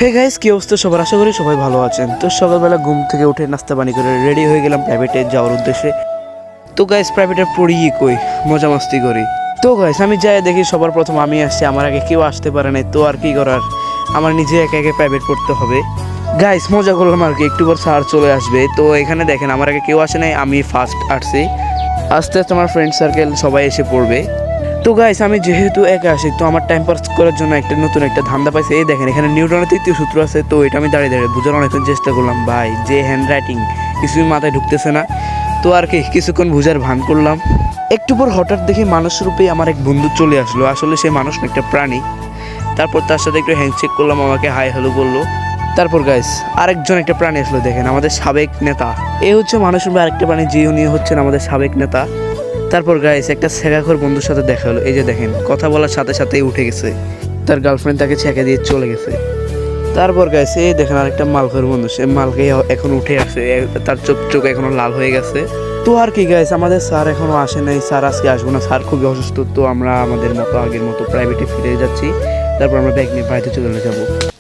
Hey guys, কি অবস্থা সবার? আশা করি সবাই ভালো আছেন। তো সকালবেলা ঘুম থেকে উঠে নাস্তা পানি করে রেডি হয়ে গেলাম প্রাইভেটে যাওয়ার উদ্দেশ্যে। তো গাইস, প্রাইভেটে পড়ি কই, মজা মাস্তি করি। তো গাইস, আমি যাই দেখি সবার প্রথম আমি আসছি, আমার আগে কেউ আসতে পারে নাই। তো আর কি করার, আমার নিজে একে একে প্রাইভেট পড়তে হবে। গাইস, মজা করলাম আর কি, একটু পর স্যার চলে আসবে। তো এখানে দেখেন আমার আগে কেউ আসে নাই, আমি ফার্স্ট আসছি। আস্তে আস্তে আমার ফ্রেন্ড সার্কেল সবাই এসে পড়বে। তো গাইস, আমি যেহেতু একা আসি, তো আমার টাইম পাস করার জন্য নতুন একটা ধান্দা পাইছে। এই দেখেন এখানে নিউটনের তৃতীয় সূত্র আছে। তো এটা আমি দাঁড়িয়ে দাঁড়িয়ে বোঝার অনেকক্ষণ চেষ্টা করলাম। ভাই, যে হ্যান্ড রাইটিং কিছুই মাথায় ঢুকতেছে না। তো আর কি কিছুক্ষণ বোঝার ভান করলাম। একটু পর হঠাৎ দেখি মানুষ রূপে আমার এক বন্ধু চলে আসলো। আসলে সে মানুষ না, একটা প্রাণী। তারপর তার সাথে একটু হ্যান্ডশেক করলাম, আমাকে হাই হ্যালো বললো। তারপর গাইস, আরেকজন একটা প্রাণী আসলো, দেখেন আমাদের সাবেক নেতা। এ হচ্ছে মানুষ রূপে আরেকটা প্রাণী, যে উনি হচ্ছেন আমাদের সাবেক নেতা। তারপর গাইস, একটা ছেঁকাখোর বন্ধুর সাথে দেখা হলো। এই যে দেখেন, কথা বলার সাথে সাথেই উঠে গেছে। তার গার্লফ্রেন্ড তাকে ছেঁকে দিয়ে চলে গেছে। তারপর গাইস, এই দেখেন আরেকটা মালখোর বন্ধু, সে মালকে এখন উঠে আসে, তার চোখ চোখ এখনো লাল হয়ে গেছে। তো আর কি গাইস, আমাদের স্যার এখনো আসে নাই। স্যার আজকে আসবো না, স্যার খুবই অসুস্থ। তো আমরা আমাদের মতো আগের মতো প্রাইভেটে ফিরে যাচ্ছি। তারপর আমরা ব্যাগ নিয়ে বাড়িতে চলে যাবো।